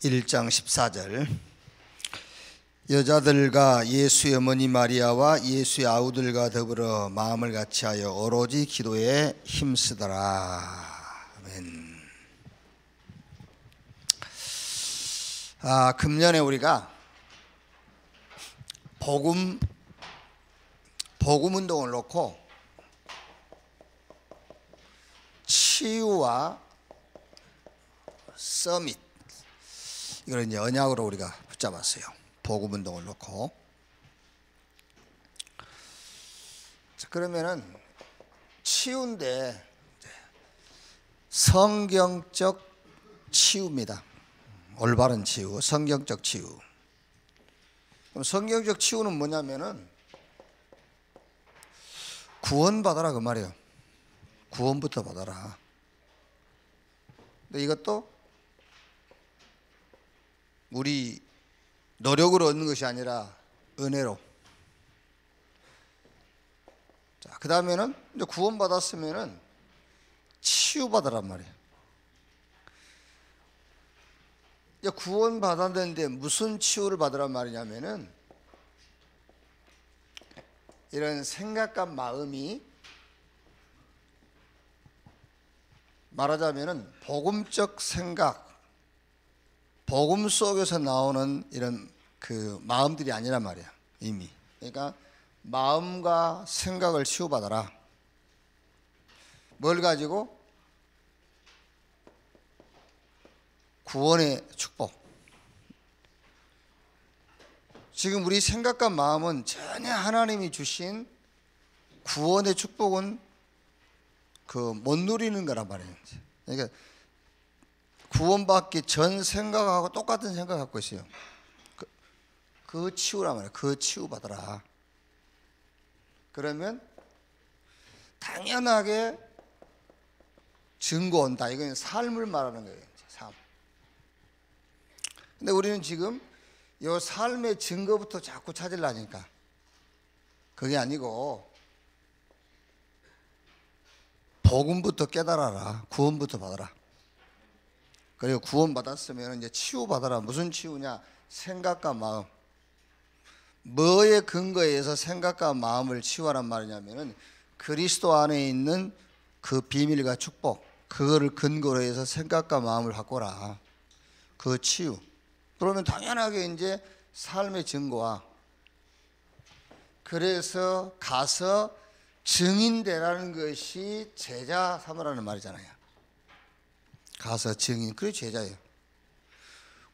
1장 14절 여자들과 예수의 어머니 마리아와 예수의 아우들과 더불어 마음을 같이하여 오로지 기도에 힘쓰더라. 아멘. 금년에 우리가 복음 운동을 놓고 치유와 서밋, 이걸 이제 언약으로 우리가 붙잡았어요. 복음 운동을 놓고. 자, 그러면은 치유인데 성경적 치유입니다. 올바른 치유, 성경적 치유. 그럼 성경적 치유는 뭐냐면은 구원받아라 그 말이에요. 구원부터 받아라. 근데 이것도 우리 노력으로 얻는 것이 아니라 은혜로. 자, 그 다음에는 이제 구원받았으면은 치유받으란 말이에요. 이제 구원받았는데 무슨 치유를 받으란 말이냐면은 이런 생각과 마음이 말하자면은 복음적 생각, 복음 속에서 나오는 이런 그 마음들이 아니란 말이야, 이미. 그러니까 마음과 생각을 치유받아라. 뭘 가지고? 구원의 축복. 지금 우리 생각과 마음은 전혀 하나님이 주신 구원의 축복은 못 누리는 거란 말이에요. 그러니까 구원받기 전 생각하고 똑같은 생각 갖고 있어요. 그 치유란 말이에요. 그 치유 받아라. 그러면 당연하게 증거 온다. 이건 삶을 말하는 거예요. 삶. 근데 우리는 지금 이 삶의 증거부터 자꾸 찾으려니까 그게 아니고 복음부터 깨달아라. 구원부터 받아라. 그리고 구원받았으면 이제 치유받아라. 무슨 치유냐? 생각과 마음. 뭐에 근거해서 생각과 마음을 치유하란 말이냐면은 그리스도 안에 있는 그 비밀과 축복, 그거를 근거로 해서 생각과 마음을 바꿔라. 그 치유. 그러면 당연하게 이제 삶의 증거와, 그래서 가서 증인되라는 것이 제자 삼으라는 말이잖아요. 가서 증인, 그게 제자예요.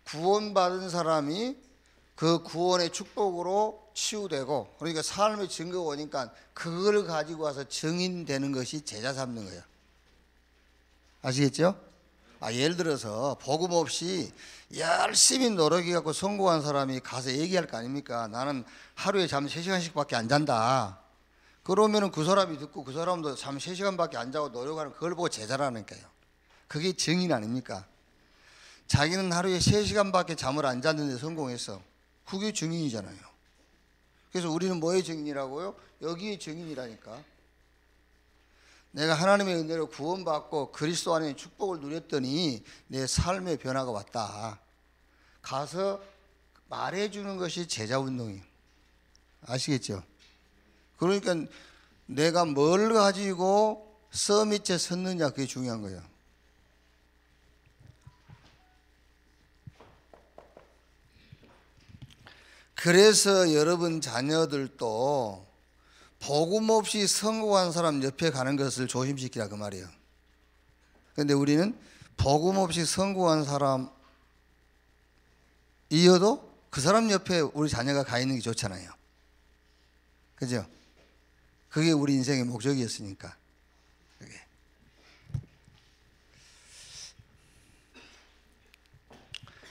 구원받은 사람이 그 구원의 축복으로 치유되고, 그러니까 삶의 증거가 오니까 그걸 가지고 와서 증인되는 것이 제자 삼는 거예요. 아시겠죠? 예를 들어서 복음 없이 열심히 노력해갖고 성공한 사람이 가서 얘기할 거 아닙니까? 나는 하루에 잠 3시간씩밖에 안 잔다. 그러면은 그 사람이 듣고 그 사람도 잠 3시간밖에 안 자고 노력하는, 그걸 보고 제자라니까요. 그게 증인 아닙니까? 자기는 하루에 3시간밖에 잠을 안 잤는데 성공했어. 그게 증인이잖아요. 그래서 우리는 뭐의 증인이라고요? 여기의 증인이라니까. 내가 하나님의 은혜로 구원받고 그리스도 안에 축복을 누렸더니 내 삶의 변화가 왔다. 가서 말해주는 것이 제자운동이에요. 아시겠죠? 그러니까 내가 뭘 가지고 서밋에 섰느냐, 그게 중요한 거예요. 그래서 여러분 자녀들도 복음 없이 성공한 사람 옆에 가는 것을 조심시키라 그 말이에요. 그런데 우리는 복음 없이 성공한 사람 이어도 그 사람 옆에 우리 자녀가 가 있는 게 좋잖아요. 그죠? 그게 우리 인생의 목적이었으니까. 그게.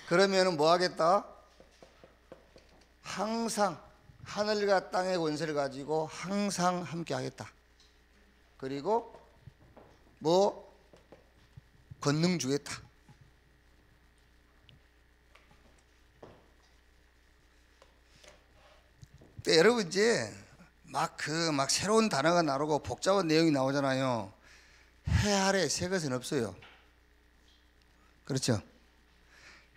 그러면은 뭐 하겠다? 항상 하늘과 땅의 권세를 가지고 항상 함께 하겠다. 그리고 뭐 권능 주겠다. 근데 여러분 이제 막 새로운 단어가 나오고 복잡한 내용이 나오잖아요. 해 아래 새 것은 없어요. 그렇죠?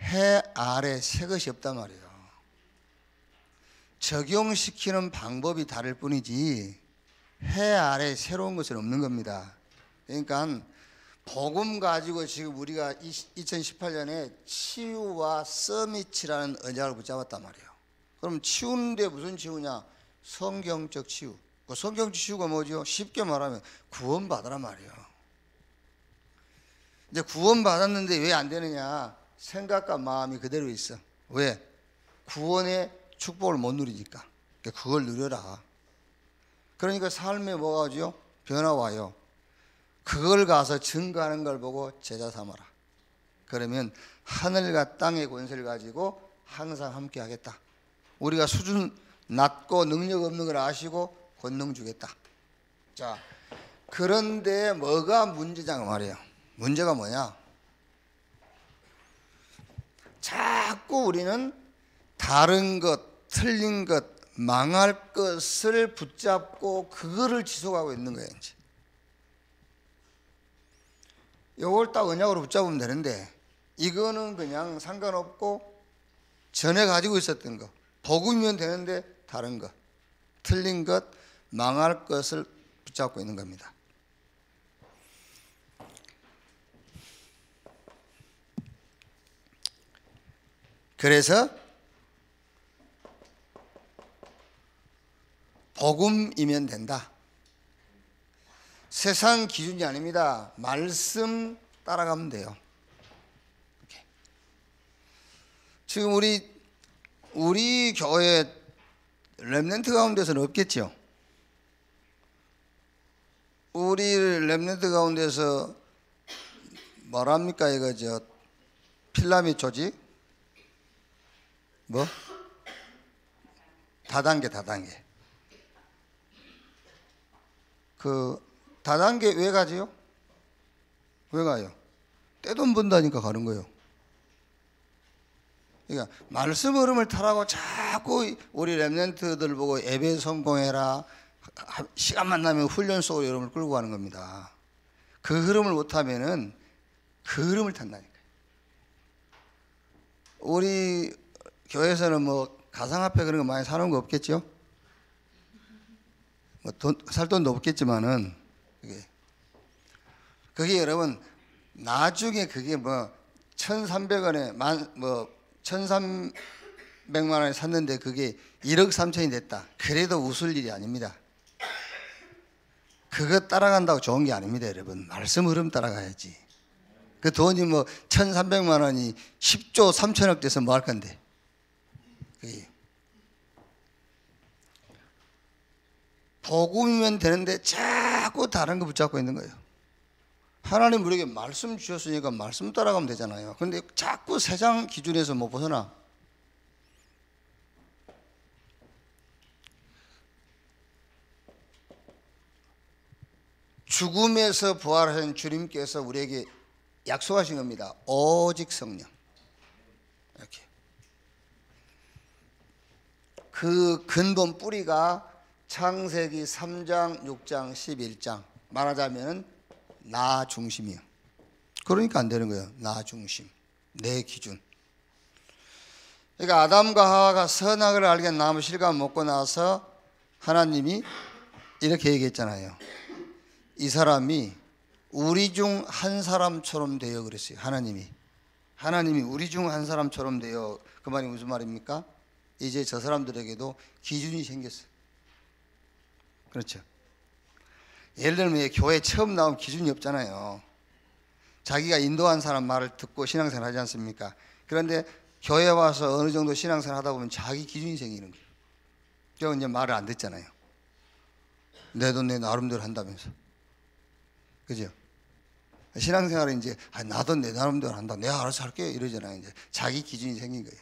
해 아래 새 것이 없단 말이에요. 적용시키는 방법이 다를 뿐이지 해 아래 새로운 것은 없는 겁니다. 그러니까 복음 가지고 지금 우리가 2018년에 치유와 서밋이라는 언약을 붙잡았단 말이에요. 그럼 치유인데 무슨 치유냐? 성경적 치유. 그 성경적 치유가 뭐죠? 쉽게 말하면 구원받으란 말이에요. 이제 구원받았는데 왜 안 되느냐? 생각과 마음이 그대로 있어. 왜? 구원의 축복을 못 누리니까. 그걸 누려라. 그러니까 삶에 뭐가 오죠? 변화 와요. 그걸 가서 증거하는 걸 보고 제자 삼아라. 그러면 하늘과 땅의 권세를 가지고 항상 함께 하겠다. 우리가 수준 낮고 능력 없는 걸 아시고 권능 주겠다. 자, 그런데 뭐가 문제냐 말이에요. 문제가 뭐냐? 자꾸 우리는 다른 것, 틀린 것, 망할 것을 붙잡고 그거를 지속하고 있는 거예요. 이제. 이걸 딱 언약으로 붙잡으면 되는데 이거는 그냥 상관없고 전에 가지고 있었던 거 복음이면 되는데 다른 것, 틀린 것, 망할 것을 붙잡고 있는 겁니다. 그래서 복음이면 된다. 세상 기준이 아닙니다. 말씀 따라가면 돼요. 이렇게. 지금 우리 교회 렘넌트 가운데서는 없겠죠. 우리 렘넌트 가운데서 뭐랍니까 이거 필라밋 조직? 뭐? 다단계. 그 다단계 왜 가지요? 왜 가요? 떼돈 번다니까 가는 거예요. 그러니까 말씀 흐름을 타라고 자꾸 우리 렘넌트들 보고 예배 성공해라, 시간만 나면 훈련 속으로 여러분을 끌고 가는 겁니다. 그 흐름을 못하면은 그 흐름을 탄다니까요. 우리 교회에서는 뭐 가상화폐 그런 거 많이 사놓은 거 없겠죠? 뭐 살 돈도 없겠지만은 그게 여러분 나중에 그게 뭐 1,300원에 1,300만 원에 샀는데 그게 1억 3천이 됐다. 그래도 웃을 일이 아닙니다. 그거 따라간다고 좋은 게 아닙니다, 여러분. 말씀 흐름 따라가야지. 그 돈이 뭐 1,300만 원이 10조 3천억 돼서 뭐 할 건데. 그게. 복음이면 되는데 자꾸 다른 거 붙잡고 있는 거예요. 하나님 우리에게 말씀 주셨으니까 말씀 따라가면 되잖아요. 그런데 자꾸 세상 기준에서 못 벗어나. 죽음에서 부활하신 주님께서 우리에게 약속하신 겁니다. 오직 성령. 이렇게. 그 근본 뿌리가 창세기 3장, 6장, 11장. 말하자면 나 중심이요. 그러니까 안 되는 거예요. 나 중심. 내 기준. 그러니까 아담과 하와가 선악을 알게 나무 실과 먹고 나서 하나님이 이렇게 얘기했잖아요. 이 사람이 우리 중 한 사람처럼 되어 그랬어요. 하나님이 우리 중 한 사람처럼 되어. 그 말이 무슨 말입니까? 이제 저 사람들에게도 기준이 생겼어요. 그렇죠. 예를 들면 교회 처음 나온 기준이 없잖아요. 자기가 인도한 사람 말을 듣고 신앙생활 하지 않습니까? 그런데 교회 와서 어느 정도 신앙생활 하다 보면 자기 기준이 생기는 거예요. 그래서 이제 말을 안 듣잖아요. 내 돈 내 나름대로 한다면서. 그죠? 신앙생활은 이제 나도 내 나름대로 한다. 내가 알아서 할게 이러잖아요. 이제 자기 기준이 생긴 거예요.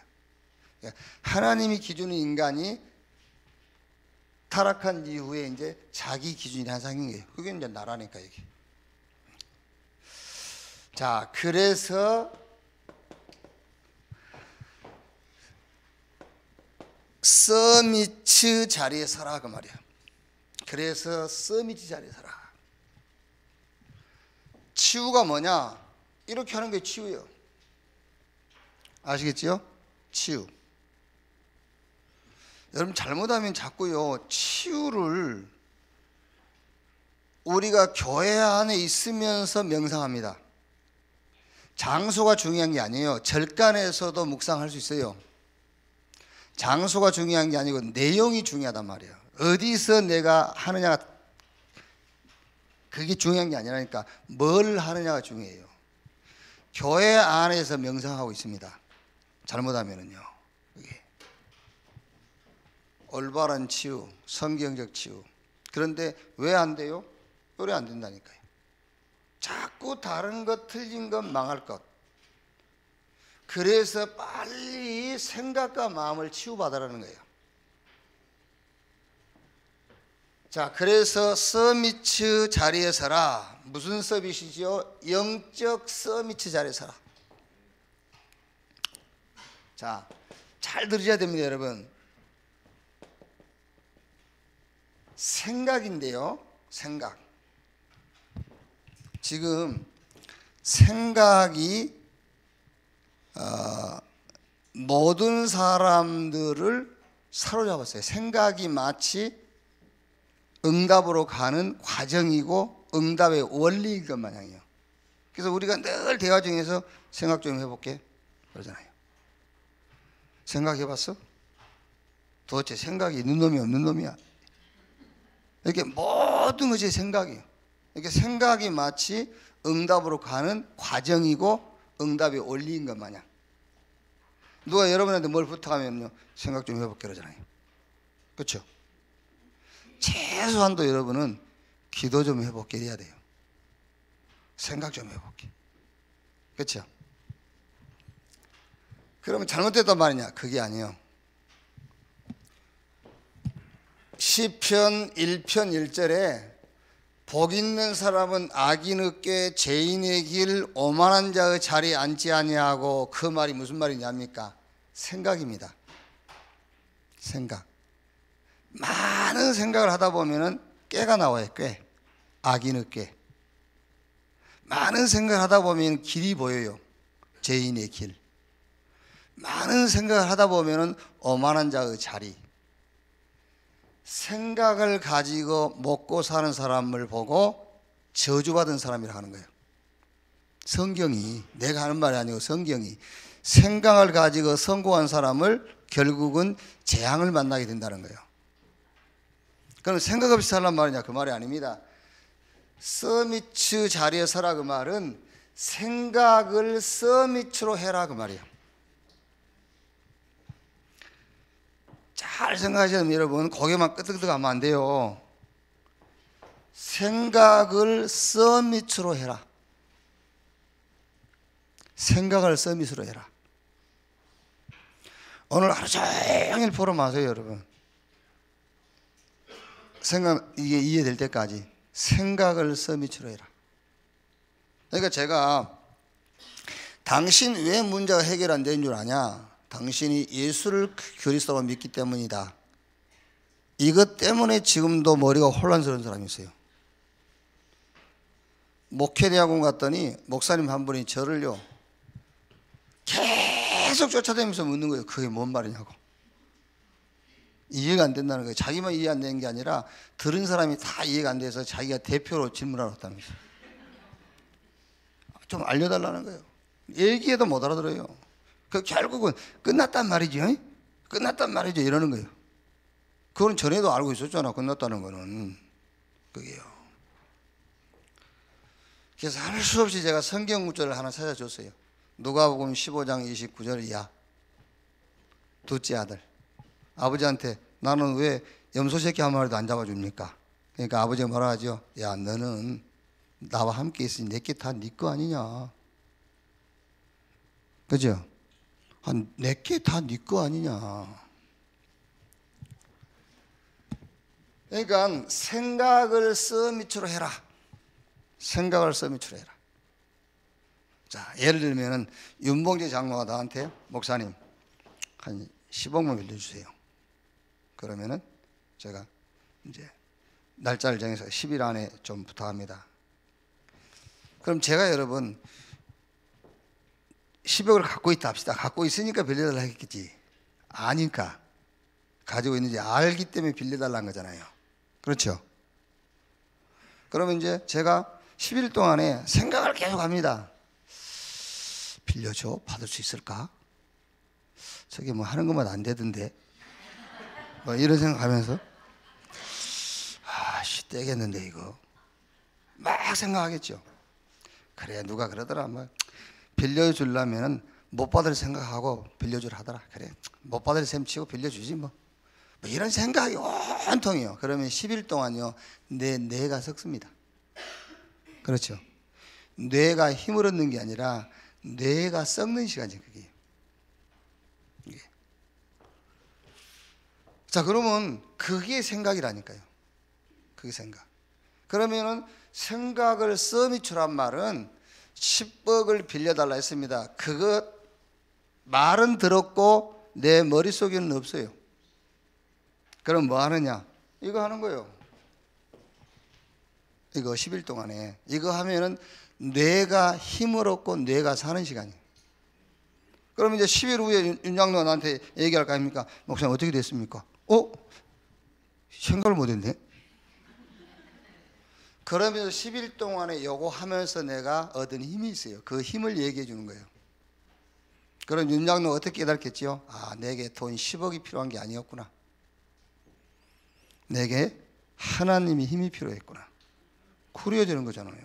그러니까 하나님이 기준인 인간이 타락한 이후에 이제 자기 기준이 하나 생긴 거예요. 그게 이제 나라니까 이게. 자, 그래서 서미츠 자리에 서라 그 말이야. 그래서 서미츠 자리에 서라. 치유가 뭐냐? 이렇게 하는 게 치유예요. 아시겠죠? 치유. 여러분 잘못하면 자꾸요 치유를 우리가 교회 안에 있으면서 명상합니다. 장소가 중요한 게 아니에요. 절간에서도 묵상할 수 있어요. 장소가 중요한 게 아니고 내용이 중요하단 말이에요. 어디서 내가 하느냐가 그게 중요한 게 아니라니까 뭘 하느냐가 중요해요. 교회 안에서 명상하고 있습니다. 잘못하면은요. 그게 올바른 치유, 성경적 치유. 그런데 왜 안 돼요? 왜 안 된다니까요. 자꾸 다른 것, 틀린 것, 망할 것. 그래서 빨리 생각과 마음을 치유받으라는 거예요. 자, 그래서 서미츠 자리에 서라. 무슨 서밋이지요? 영적 서미츠 자리에 서라. 자, 잘 들으셔야 됩니다, 여러분. 생각인데요, 생각. 지금 생각이 모든 사람들을 사로잡았어요. 생각이 마치 응답으로 가는 과정이고 응답의 원리인 것 마냥이에요. 그래서 우리가 늘 대화 중에서 생각 좀 해볼게 그러잖아요. 생각해봤어? 도대체 생각이 있는 놈이 없는 놈이야? 이렇게 모든 것이 생각이에요. 이렇게 생각이 마치 응답으로 가는 과정이고 응답의 원리인 것 마냥. 누가 여러분한테 뭘 부탁하면요, 생각 좀 해볼게 그러잖아요. 그렇죠? 최소한도 여러분은 기도 좀 해볼게 해야 돼요. 생각 좀 해볼게. 그렇죠? 그러면 잘못됐단 말이냐? 그게 아니에요. 시편 1편 1절에 복 있는 사람은 악인 얻게 죄인의 길 오만한 자의 자리에 앉지 아니하고, 그 말이 무슨 말이냐입니까? 생각입니다. 생각. 많은 생각을 하다 보면은 꾀가 나와요. 꾀. 악인 얻게. 많은 생각을 하다 보면 길이 보여요. 죄인의 길. 많은 생각을 하다 보면은 오만한 자의 자리. 생각을 가지고 먹고 사는 사람을 보고 저주받은 사람이라 하는 거예요. 성경이, 내가 하는 말이 아니고 성경이 생각을 가지고 성공한 사람을 결국은 재앙을 만나게 된다는 거예요. 그럼 생각 없이 살란 말이냐? 그 말이 아닙니다. 서미츠 자리에 서라 그 말은 생각을 서미츠로 해라 그 말이에요. 잘 생각하셔야 됩니다, 여러분. 고개만 끄덕끄덕 하면 안 돼요. 생각을 서밋으로 해라. 생각을 서밋으로 해라. 오늘 하루 종일 포럼 하세요, 여러분. 생각, 이게 이해될 때까지 생각을 서밋으로 해라. 그러니까 제가 당신 왜 문제가 해결 안 되는 줄 아냐? 당신이 예수를 그리스도로 믿기 때문이다. 이것 때문에 지금도 머리가 혼란스러운 사람이 있어요. 목회대학원 갔더니 목사님 한 분이 저를요 계속 쫓아다니면서 묻는 거예요. 그게 뭔 말이냐고. 이해가 안 된다는 거예요. 자기만 이해 안 되는 게 아니라 들은 사람이 다 이해가 안 돼서 자기가 대표로 질문하러 왔다면서요. 좀 알려달라는 거예요. 얘기해도 못 알아들어요. 그 결국은 끝났단 말이죠. 끝났단 말이죠. 이러는 거예요. 그건 전에도 알고 있었잖아. 끝났다는 거는. 그게요. 그래서 할 수 없이 제가 성경 구절을 하나 찾아줬어요. 누가복음 15장 29절 이하. 둘째 아들. 아버지한테 나는 왜 염소 새끼 한 마리도 안 잡아줍니까? 그러니까 아버지가 뭐라 하죠? 야, 너는 나와 함께 있으니 내게 다 네 거 아니냐. 그죠? 내게 다 네 거 아니냐. 그러니까 생각을 서밋으로 해라. 생각을 서밋으로 해라. 자, 예를 들면은 윤봉재 장로가 나한테 목사님 한 10억만 빌려주세요. 그러면은 제가 이제 날짜를 정해서 10일 안에 좀 부탁합니다. 그럼 제가 여러분 10억을 갖고 있다 합시다. 갖고 있으니까 빌려달라 했겠지. 아니까 가지고 있는지 알기 때문에 빌려달라는 거잖아요. 그렇죠? 그러면 이제 제가 10일 동안에 생각을 계속 합니다. 빌려줘? 받을 수 있을까? 저게 뭐 하는 것만 안 되던데. 뭐 이런 생각하면서 아씨 떼겠는데 이거 막 생각하겠죠. 그래 누가 그러더라 뭐 빌려주려면은 못 받을 생각하고 빌려주라 하더라. 그래 못 받을 셈 치고 빌려주지 뭐 이런 생각이 온통이요. 그러면 10일 동안요 내 뇌가 썩습니다. 그렇죠? 뇌가 힘을 얻는 게 아니라 뇌가 썩는 시간이죠. 그게. 자 그러면 그게 생각이라니까요. 그게 생각. 그러면은 생각을 써미추란 말은 10억을 빌려달라 했습니다. 그거 말은 들었고 내 머릿속에는 없어요. 그럼 뭐 하느냐? 이거 하는 거예요. 이거 10일 동안에 이거 하면은 뇌가 힘을 얻고 뇌가 사는 시간이에요. 그럼 이제 10일 후에 윤장로가 나한테 얘기할 거 아닙니까? 목사님 어떻게 됐습니까? 생각을 못했네. 그러면서 10일 동안에 요거 하면서 내가 얻은 힘이 있어요. 그 힘을 얘기해 주는 거예요. 그럼 윤장로가 어떻게 깨닫겠지요? 내게 돈 10억이 필요한 게 아니었구나. 내게 하나님이 힘이 필요했구나. 그려지는 거잖아요.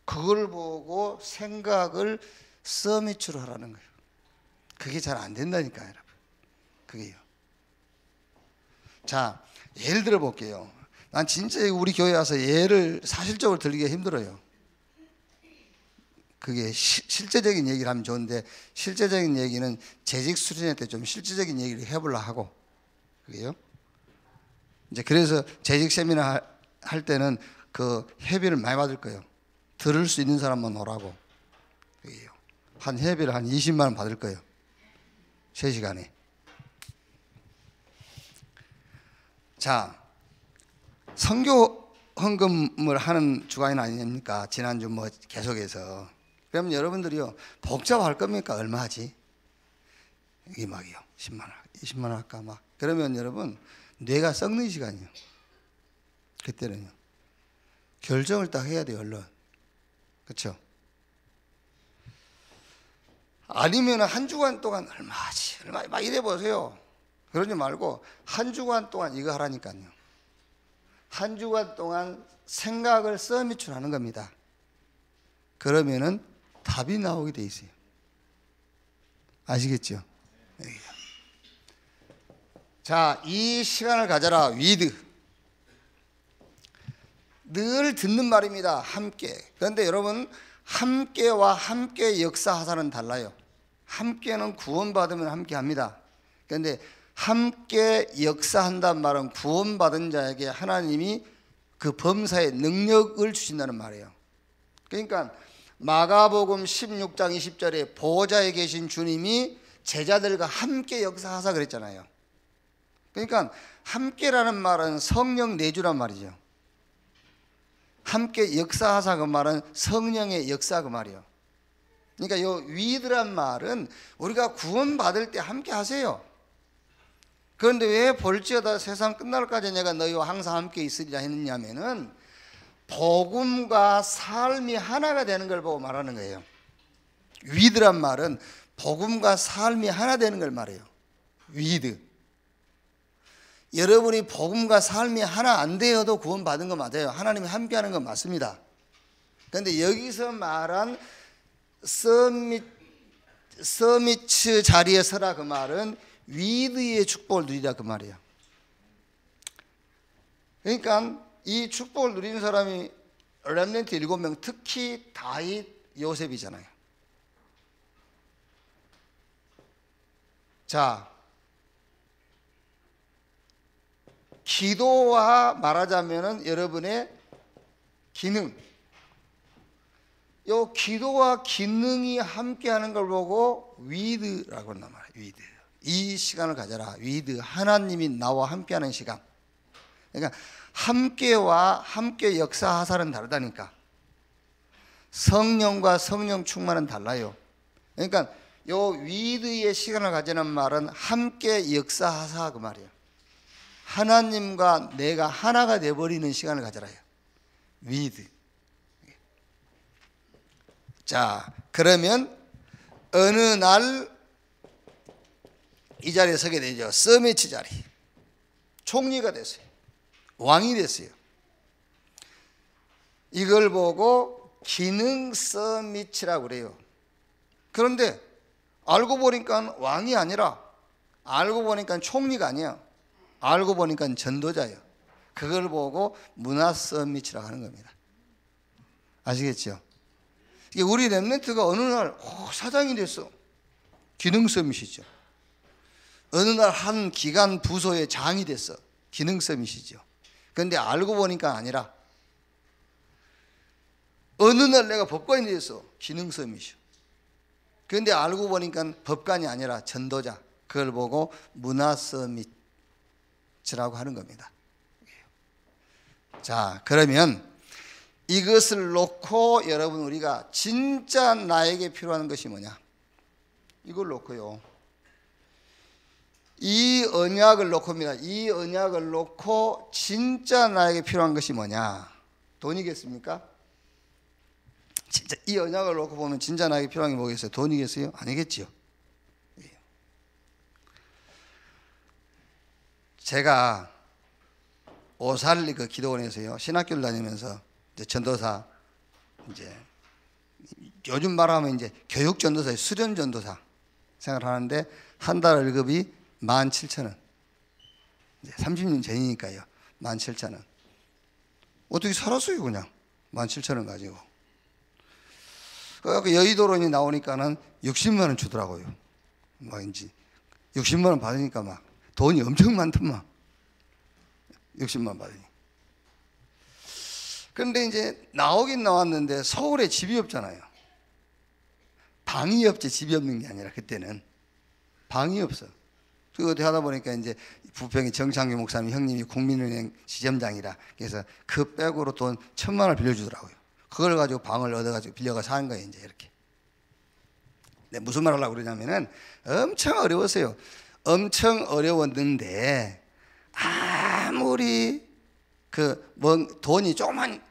그걸 보고 생각을 서미추로 하라는 거예요. 그게 잘 안 된다니까요, 여러분. 그게요. 자, 예를 들어 볼게요. 난 진짜 우리 교회 와서 예를 사실적으로 들기가 힘들어요. 그게 실제적인 얘기를 하면 좋은데 실제적인 얘기는 재직 수련회 때 좀 실제적인 얘기를 해보려고 하고 그게요. 이제 그래서 재직 세미나 할 때는 그 회비를 많이 받을 거예요. 들을 수 있는 사람만 오라고. 그게요. 한 회비를 한 20만 원 받을 거예요. 3시간에. 자, 선교 헌금을 하는 주간이 아닙니까? 지난주 뭐 계속해서. 그러면 여러분들이요, 복잡할 겁니까? 얼마 하지? 이게 막이요. 10만 원, 20만 원 할까? 막. 그러면 여러분, 뇌가 썩는 시간이요. 그때는요. 결정을 딱 해야 돼요, 얼른. 그렇죠? 아니면 한 주간 동안 얼마 하지? 얼마, 막 이래 보세요. 그러지 말고 한 주간 동안 이거 하라니까요. 한 주간 동안 생각을 서미출하는 겁니다. 그러면은 답이 나오게 돼 있어요. 아시겠죠? 자, 이 시간을 가져라. 위드. 늘 듣는 말입니다. 함께. 그런데 여러분, 함께와 함께 역사하사는 달라요. 함께는 구원받으면 함께 합니다. 그런데 함께 역사한다는 말은 구원받은 자에게 하나님이 그 범사의 능력을 주신다는 말이에요. 그러니까 마가복음 16장 20절에 보좌에 계신 주님이 제자들과 함께 역사하사 그랬잖아요. 그러니까 함께라는 말은 성령 내주란 말이죠. 함께 역사하사 그 말은 성령의 역사 그 말이에요. 그러니까 이 위드란 말은 우리가 구원받을 때 함께 하세요. 그런데 왜 볼지어다 세상 끝날까지 내가 너희와 항상 함께 있으리라 했느냐면은 복음과 삶이 하나가 되는 걸 보고 말하는 거예요. 위드란 말은 복음과 삶이 하나 되는 걸 말해요. 위드. 여러분이 복음과 삶이 하나 안 되어도 구원받은 거 맞아요. 하나님이 함께하는 건 맞습니다. 그런데 여기서 말한 서미츠 자리에 서라 그 말은 위드의 축복을 누리라 그 말이에요. 그러니까 이 축복을 누리는 사람이 렘넌트 7명, 특히 다윗, 요셉이잖아요. 자, 기도와 말하자면은 여러분의 기능, 요 기도와 기능이 함께하는 걸 보고 위드라고 한단 말이에요. 위드. 이 시간을 가져라. 위드. 하나님이 나와 함께하는 시간. 그러니까 함께와 함께 역사하사는 다르다니까. 성령과 성령 충만은 달라요. 그러니까 요 위드의 시간을 가지는 말은 함께 역사하사 그 말이에요. 하나님과 내가 하나가 되어버리는 시간을 가져라요. 위드. 자, 그러면 어느 날 이 자리에 서게 되죠. 서미치 자리. 총리가 됐어요. 왕이 됐어요. 이걸 보고 기능 서미치라고 그래요. 그런데 알고 보니까 왕이 아니라, 알고 보니까 총리가 아니야. 알고 보니까 전도자예요. 그걸 보고 문화 서밋이라고 하는 겁니다. 아시겠죠? 이게 우리 렘넌트가 어느 날 사장이 됐어. 기능 서밋이죠. 어느 날 한 기관 부서의 장이 됐어. 기능 서밋이죠. 그런데 알고 보니까 아니라, 어느 날 내가 법관이 됐어. 기능 서밋이요. 그런데 알고 보니까 법관이 아니라 전도자. 그걸 보고 문화 서밋이라고 하는 겁니다. 자, 그러면 이것을 놓고 여러분, 우리가 진짜 나에게 필요한 것이 뭐냐? 이걸 놓고요. 이 언약을 놓고입니다. 이 언약을 놓고 진짜 나에게 필요한 것이 뭐냐? 돈이겠습니까? 진짜 이 언약을 놓고 보면 진짜 나에게 필요한 게 뭐겠어요? 돈이겠어요? 아니겠죠. 제가 오살리 그 기도원에서요, 신학교를 다니면서 이제 전도사, 이제 요즘 말하면 이제 교육 전도사, 수련 전도사 생활하는데 한 달 월급이 17,000원. 이제 30년 전이니까요. 17,000원. 어떻게 살았어요, 그냥 17,000원 가지고. 그 여의도론이 나오니까는 60만 원 주더라고요. 막 이제 60만 원 받으니까 막 돈이 엄청 많더만. 60만 원 받으니. 그런데 이제 나오긴 나왔는데 서울에 집이 없잖아요. 방이 없지, 집이 없는 게 아니라 그때는 방이 없어. 그거 하다 보니까 이제 부평의 정창규 목사님 형님이 국민은행 지점장이라, 그래서 그 백으로 돈 1,000만 원을 빌려주더라고요. 그걸 가지고 방을 얻어가지고 빌려가 사는 거예요, 이제 이렇게. 네, 무슨 말 하려고 그러냐면은 엄청 어려웠어요. 엄청 어려웠는데 아무리 돈이 조금만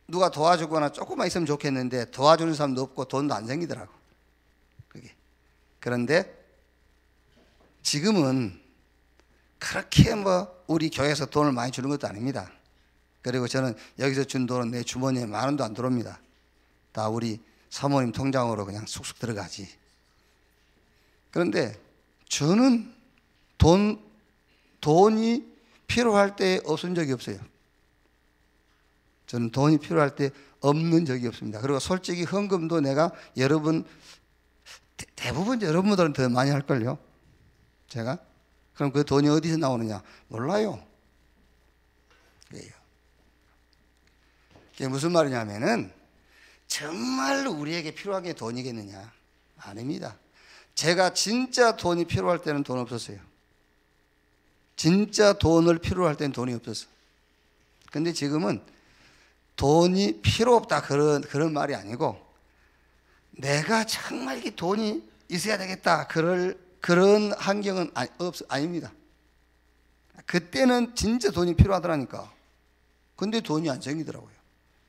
누가 도와주거나 조금만 있으면 좋겠는데 도와주는 사람도 없고 돈도 안 생기더라고. 그게. 그런데 지금은 그렇게 우리 교회에서 돈을 많이 주는 것도 아닙니다. 그리고 저는 여기서 준 돈은 내 주머니에 10,000원도 안 들어옵니다. 다 우리 사모님 통장으로 그냥 쑥쑥 들어가지. 그런데 저는 돈이 필요할 때 없은 적이 없어요. 저는 돈이 필요할 때 없는 적이 없습니다. 그리고 솔직히 헌금도 내가 대부분 여러분들은 더 많이 할걸요. 제가? 그럼 그 돈이 어디서 나오느냐? 몰라요. 그게 무슨 말이냐면은 정말 우리에게 필요한 게 돈이겠느냐? 아닙니다. 제가 진짜 돈이 필요할 때는 돈 없었어요. 진짜 돈을 필요할 때는 돈이 없었어. 근데 지금은 돈이 필요 없다 그런 말이 아니고, 내가 정말 이게 돈이 있어야 되겠다 그런 환경은 아닙니다. 그때는 진짜 돈이 필요하더라니까. 근데 돈이 안 생기더라고요.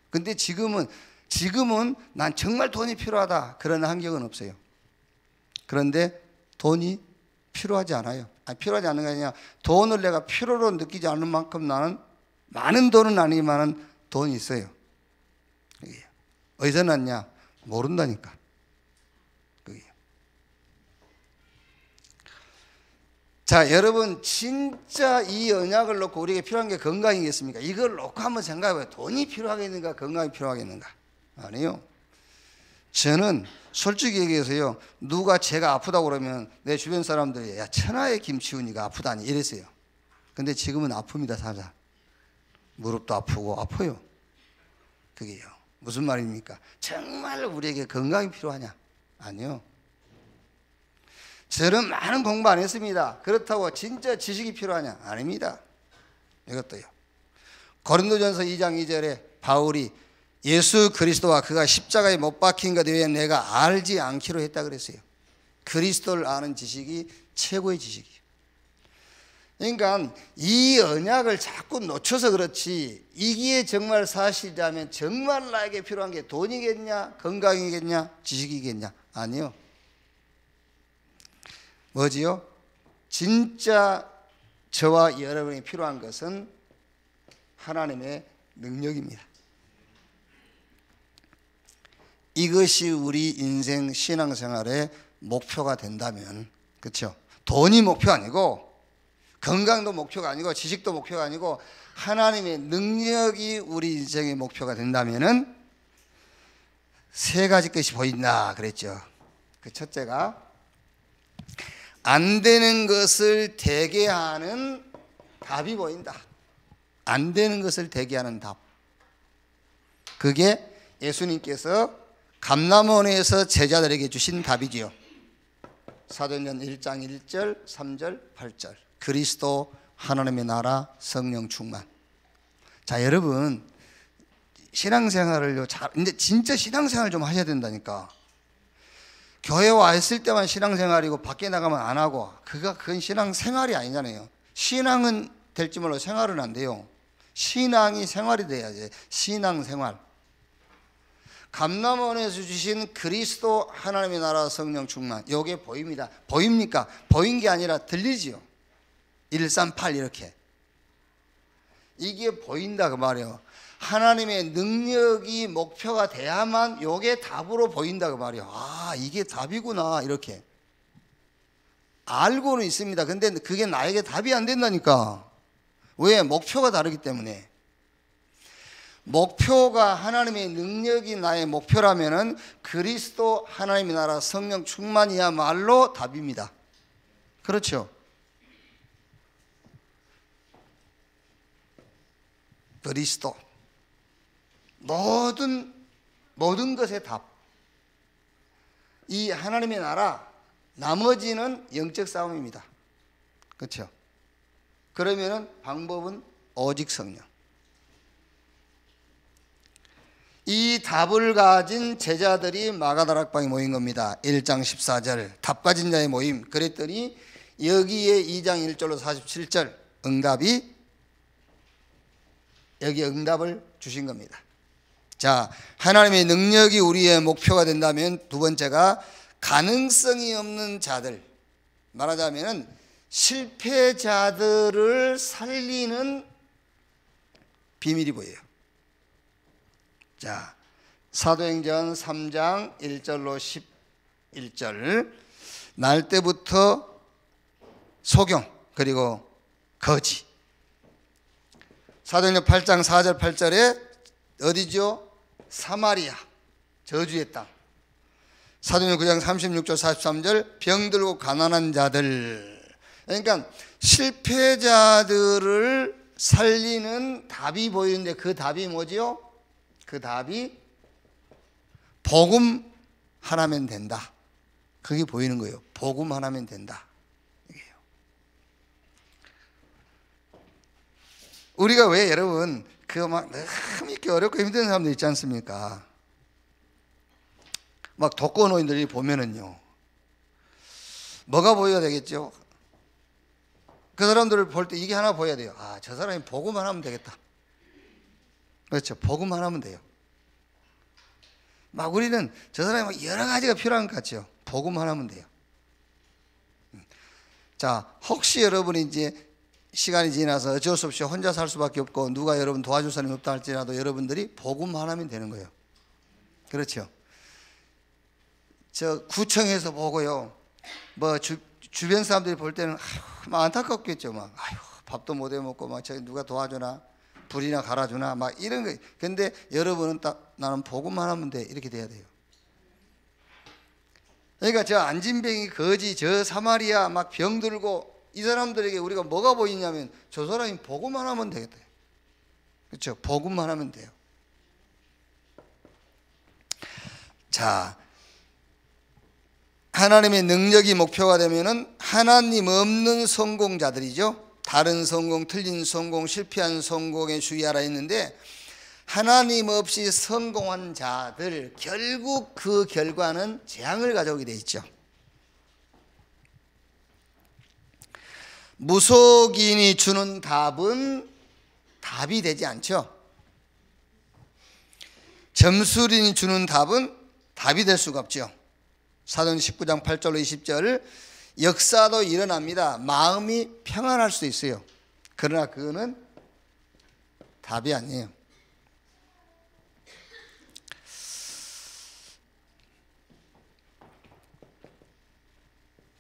근데 지금은 난 정말 돈이 필요하다 그런 환경은 없어요. 그런데 돈이 필요하지 않아요. 필요하지 않는 게 아니라 돈을 내가 필요로 느끼지 않는 만큼 나는 많은 돈은 아니지만 돈이 있어요. 어디서 났냐? 모른다니까. 자, 여러분, 진짜 이 언약을 놓고 우리에게 필요한 게 건강이겠습니까? 이걸 놓고 한번 생각해봐요. 돈이 필요하겠는가, 건강이 필요하겠는가? 아니요. 저는 솔직히 얘기해서요, 누가 제가 아프다고 그러면 내 주변 사람들이 야, 천하의 김치훈이가 아프다니 이랬어요. 근데 지금은 아픕니다, 살살. 무릎도 아프고 아파요. 그게요. 무슨 말입니까? 정말 우리에게 건강이 필요하냐? 아니요. 저는 많은 공부 안 했습니다. 그렇다고 진짜 지식이 필요하냐? 아닙니다. 이것도요. 고린도전서 2장 2절에 바울이 예수 그리스도와 그가 십자가에 못 박힌 것 외에 내가 알지 않기로 했다 그랬어요. 그리스도를 아는 지식이 최고의 지식이에요. 그러니까 이 언약을 자꾸 놓쳐서 그렇지, 이게 정말 사실이라면 정말 나에게 필요한 게 돈이겠냐, 건강이겠냐, 지식이겠냐? 아니요. 뭐지요? 진짜 저와 여러분이 필요한 것은 하나님의 능력입니다. 이것이 우리 인생 신앙생활의 목표가 된다면, 그렇죠? 돈이 목표 아니고, 건강도 목표가 아니고, 지식도 목표가 아니고, 하나님의 능력이 우리 인생의 목표가 된다면은 세 가지 것이 보인다 그랬죠. 그 첫째가 안 되는 것을 되게 하는 답이 보인다. 안 되는 것을 되게 하는 답. 그게 예수님께서 감람원에서 제자들에게 주신 답이지요. 사도행전 1장 1절, 3절, 8절. 그리스도, 하나님의 나라, 성령 충만. 자, 여러분, 신앙생활을요, 이제 진짜 신앙생활 좀 하셔야 된다니까. 교회 와 있을 때만 신앙생활이고 밖에 나가면 안 하고, 그건 신앙생활이 아니잖아요. 신앙은 될지 몰라도 생활은 안 돼요. 신앙이 생활이 돼야지. 신앙생활. 감람원에서 주신 그리스도, 하나님의 나라, 성령 충만. 요게 보입니다. 보입니까? 보인 게 아니라 들리지요. 138 이렇게. 이게 보인다 그 말이에요. 하나님의 능력이 목표가 돼야만 요게 답으로 보인다 그 말이에요. 아, 이게 답이구나 이렇게 알고는 있습니다. 근데 그게 나에게 답이 안 된다니까. 왜? 목표가 다르기 때문에. 목표가 하나님의 능력이 나의 목표라면은 그리스도, 하나님의 나라, 성령 충만이야말로 답입니다. 그렇죠? 그리스도, 모든 것의 답. 이 하나님의 나라, 나머지는 영적 싸움입니다. 그렇죠? 그러면은 방법은 오직 성령. 이 답을 가진 제자들이 마가다락방에 모인 겁니다. 1장 14절 답 가진 자의 모임. 그랬더니 여기에 2장 1절로 47절 응답이, 여기 응답을 주신 겁니다. 자, 하나님의 능력이 우리의 목표가 된다면 두 번째가 가능성이 없는 자들, 말하자면 실패자들을 살리는 비밀이 보여요. 자, 사도행전 3장 1절로 11절 날 때부터 소경 그리고 거지. 사도행전 8장 4절 8절에 어디죠? 사마리아 저주의 땅. 사도행전 9장 36절 43절 병들고 가난한 자들. 그러니까 실패자들을 살리는 답이 보이는데 그 답이 뭐지요? 그 답이 복음 하나면 된다. 그게 보이는 거예요. 복음 하나면 된다. 이게요. 우리가 왜 여러분 막 너무 이렇게 어렵고 힘든 사람들 있지 않습니까? 막 독거노인들이 보면은요, 뭐가 보여야 되겠죠? 그 사람들을 볼 때 이게 하나 보여야 돼요. 아, 저 사람이 복음만 하면 되겠다. 그렇죠. 복음만 하면 돼요. 막 우리는 저 사람이 막 여러 가지가 필요한 것 같죠. 복음만 하면 돼요. 자, 혹시 여러분이 이제 시간이 지나서 어쩔 수 없이 혼자 살 수밖에 없고 누가 여러분 도와줄 사람이 없다 할지라도 여러분들이 복음만 하면 되는 거예요. 그렇죠. 저 구청에서 보고요, 뭐 주변 사람들이 볼 때는 막 안타깝겠죠. 막 밥도 못 해 먹고 막 저기 누가 도와주나, 불이나 갈아주나 막 이런 거. 근데 여러분은 딱 나는 복음만 하면 돼 이렇게 돼야 돼요. 그러니까 저 안진뱅이 거지 저 사마리아 막 병들고 이 사람들에게 우리가 뭐가 보이냐면 저 사람이 복음만 하면 되겠다. 그렇죠? 복음만 하면 돼요. 자, 하나님의 능력이 목표가 되면은 하나님 없는 성공자들이죠. 다른 성공, 틀린 성공, 실패한 성공에 주의하라 했는데 하나님 없이 성공한 자들 결국 그 결과는 재앙을 가져오게 돼 있죠. 무속인이 주는 답은 답이 되지 않죠. 점술인이 주는 답은 답이 될 수가 없죠. 사도행전 19장 8절로 20절, 역사도 일어납니다. 마음이 평안할 수 있어요. 그러나 그거는 답이 아니에요.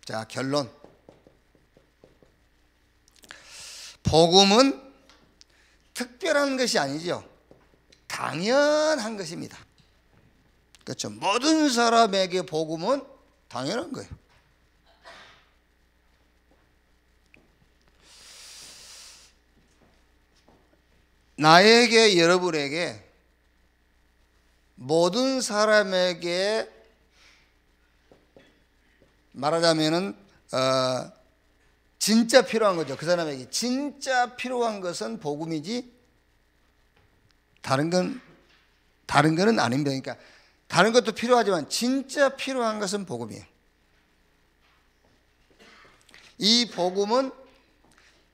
자, 결론. 복음은 특별한 것이 아니죠. 당연한 것입니다. 그렇죠. 모든 사람에게 복음은 당연한 거예요. 나에게, 여러분에게, 모든 사람에게 말하자면은 진짜 필요한 거죠. 그 사람에게 진짜 필요한 것은 복음이지 다른 거는 아닙니다. 그러니까 다른 것도 필요하지만 진짜 필요한 것은 복음이에요. 이 복음은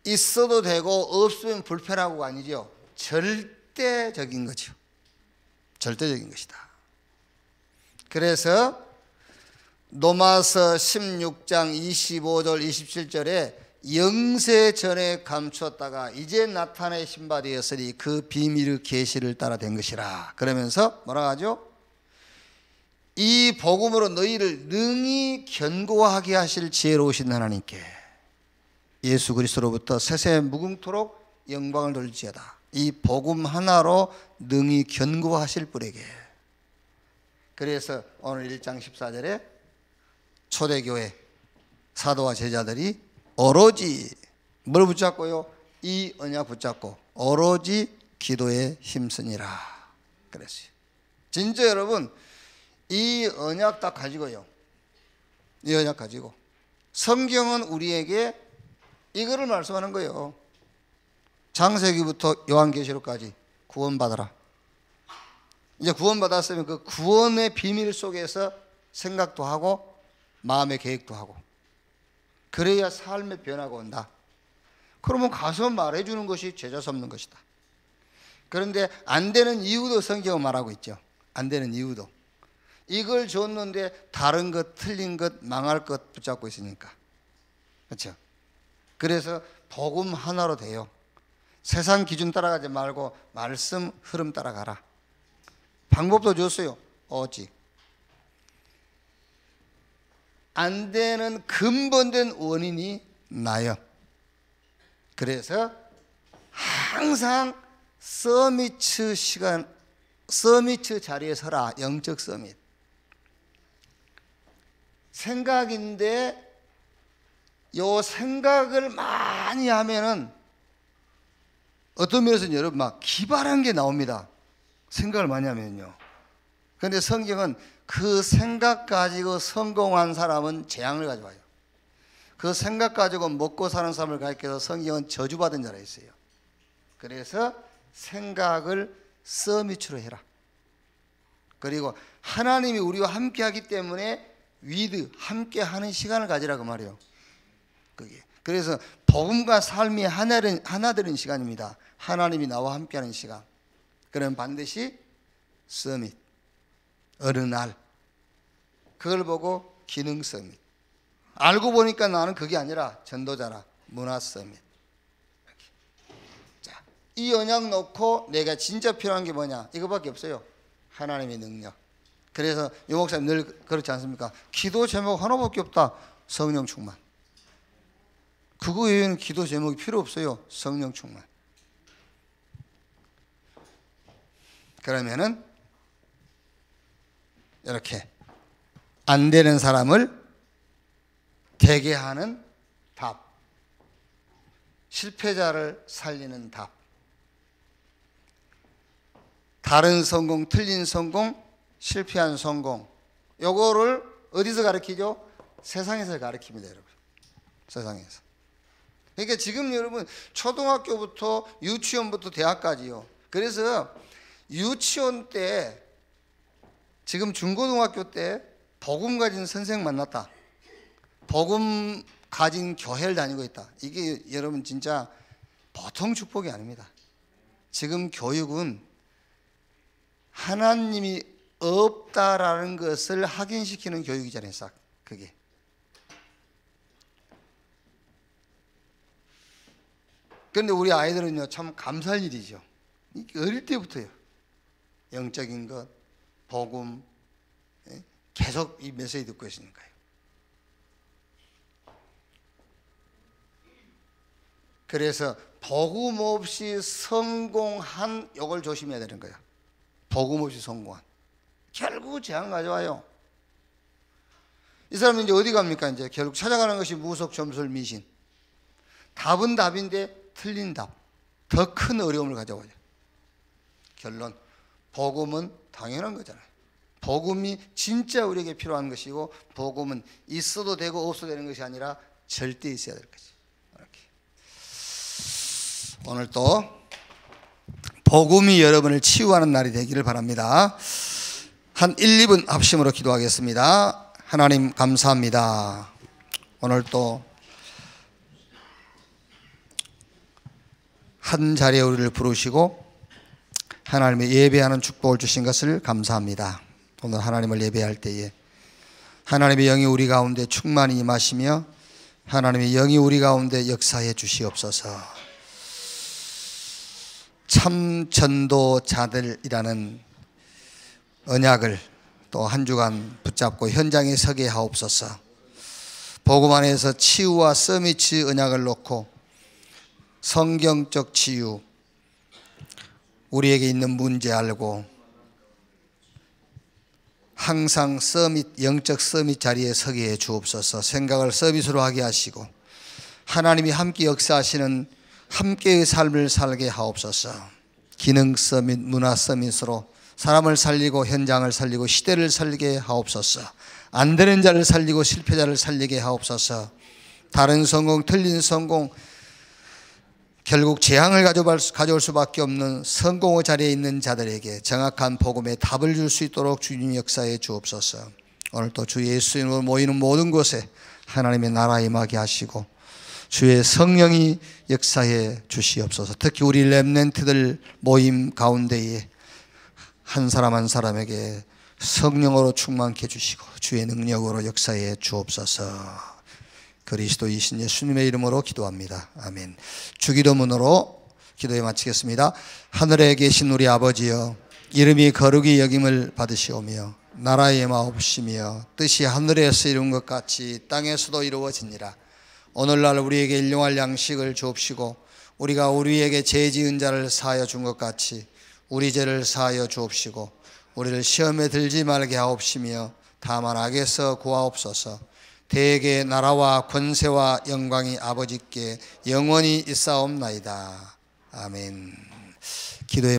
있어도 되고 없으면 불편하고가 아니죠. 절대적인 거죠. 절대적인 것이다. 그래서 로마서 16장 25절 27절에 영세 전에 감추었다가 이제 나타내신 바 되었으니 그 비밀의 계시를 따라 된 것이라. 그러면서 뭐라 하죠? 이 복음으로 너희를 능히 견고하게 하실 지혜로우신 하나님께 예수 그리스도로부터 세세 무궁토록 영광을 돌릴지어다. 이 복음 하나로 능히 견고하실 분에게. 그래서 오늘 1장 14절에 초대교회 사도와 제자들이 오로지 뭘 붙잡고요? 이 언약 붙잡고 오로지 기도에 힘쓰니라 그랬어요. 진짜 여러분, 이 언약 딱 가지고요, 이 언약 가지고 성경은 우리에게 이거를 말씀하는 거예요. 창세기부터 요한계시록까지 구원받아라. 이제 구원받았으면 그 구원의 비밀 속에서 생각도 하고 마음의 계획도 하고, 그래야 삶의 변화가 온다. 그러면 가서 말해주는 것이 제자 삼는 것이다. 그런데 안 되는 이유도 성경은 말하고 있죠. 안 되는 이유도. 이걸 줬는데 다른 것, 틀린 것, 망할 것 붙잡고 있으니까. 그렇죠? 그래서 복음 하나로 돼요. 세상 기준 따라가지 말고 말씀 흐름 따라가라. 방법도 줬어요. 오직 안 되는 근본된 원인이 나요. 그래서 항상 서미트 시간, 서미트 자리에 서라. 영적 서밋. 생각인데 요 생각을 많이 하면은 어떤 면에서는 여러분 막 기발한 게 나옵니다. 생각을 많이 하면요. 그런데 성경은 그 생각 가지고 성공한 사람은 재앙을 가져와요. 그 생각 가지고 먹고 사는 사람을 가르쳐서 성경은 저주받은 자라 했어요. 그래서 생각을 서밋으로 해라. 그리고 하나님이 우리와 함께 하기 때문에 위드, 함께 하는 시간을 가지라고 말이에요. 그게. 그래서 복음과 삶이 하나 되는 시간입니다. 하나님이 나와 함께 하는 시간. 그럼 반드시 서밋. 어느 날 그걸 보고 기능 서밋. 알고 보니까 나는 그게 아니라 전도자라. 문화 서밋. 자, 이 언약 놓고 내가 진짜 필요한 게 뭐냐? 이거밖에 없어요. 하나님의 능력. 그래서 유 목사님 늘 그렇지 않습니까? 기도 제목 하나밖에 없다. 성령 충만. 그거 외에는 기도 제목이 필요 없어요. 성령 충만. 그러면은 이렇게 안 되는 사람을 되게 하는 답, 실패자를 살리는 답, 다른 성공, 틀린 성공, 실패한 성공, 요거를 어디서 가르치죠? 세상에서 가르칩니다, 여러분. 세상에서. 그러니까 지금 여러분 초등학교부터 유치원부터 대학까지요. 그래서 유치원 때, 지금 중고등학교 때 복음 가진 선생 만났다. 복음 가진 교회를 다니고 있다. 이게 여러분 진짜 보통 축복이 아닙니다. 지금 교육은 하나님이 없다라는 것을 확인시키는 교육이잖아요. 싹 그게. 그런데 우리 아이들은요, 참 감사할 일이죠. 어릴 때부터요, 영적인 것, 복음, 계속 이 메시지 듣고 있으니까요. 그래서 복음 없이 성공한, 요걸 조심해야 되는 거예요. 복음 없이 성공한. 결국 재앙 가져와요. 이 사람은 이제 어디 갑니까? 이제 결국 찾아가는 것이 무속, 점술, 미신. 답은 답인데 틀린 답, 더 큰 어려움을 가져와요. 결론, 복음은 당연한 거잖아요. 복음이 진짜 우리에게 필요한 것이고, 복음은 있어도 되고 없어도 되는 것이 아니라 절대 있어야 될 것이. 이렇게. 오늘 또 복음이 여러분을 치유하는 날이 되기를 바랍니다. 한 1, 2분 합심으로 기도하겠습니다. 하나님 감사합니다. 오늘 또 한 자리에 우리를 부르시고 하나님의 예배하는 축복을 주신 것을 감사합니다. 오늘 하나님을 예배할 때에 하나님의 영이 우리 가운데 충만히 임하시며 하나님의 영이 우리 가운데 역사해 주시옵소서. 참 전도자들이라는 언약을 또 한 주간 붙잡고 현장에 서게 하옵소서. 복음 안에서 치유와 서미트 언약을 놓고 성경적 치유, 우리에게 있는 문제 알고 항상 서밋, 영적 서밋 자리에 서게 해 주옵소서. 생각을 서밋으로 하게 하시고 하나님이 함께 역사하시는 함께의 삶을 살게 하옵소서. 기능 서밋, 문화 서밋으로 사람을 살리고 현장을 살리고 시대를 살리게 하옵소서. 안 되는 자를 살리고 실패자를 살리게 하옵소서. 다른 성공, 틀린 성공, 결국 재앙을 가져올 수밖에 없는 성공의 자리에 있는 자들에게 정확한 복음의 답을 줄 수 있도록 주님 역사해 주옵소서. 오늘 또 주 예수님으로 모이는 모든 곳에 하나님의 나라 임하게 하시고 주의 성령이 역사해 주시옵소서. 특히 우리 렘넌트들 모임 가운데에 한 사람 한 사람에게 성령으로 충만케 해주시고 주의 능력으로 역사해 주옵소서. 그리스도이신 예수님의 이름으로 기도합니다. 아멘. 주기도문으로 기도에 마치겠습니다. 하늘에 계신 우리 아버지여, 이름이 거룩히 여김을 받으시오며 나라의 마옵시며 뜻이 하늘에서 이룬 것 같이 땅에서도 이루어지니라. 오늘날 우리에게 일용할 양식을 주옵시고 우리가 우리에게 죄 지은 자를 사하여 준 것 같이 우리 죄를 사하여 주옵시고 우리를 시험에 들지 말게 하옵시며 다만 악에서 구하옵소서. 대개 나라와 권세와 영광이 아버지께 영원히 있사옵나이다. 아멘. 기도해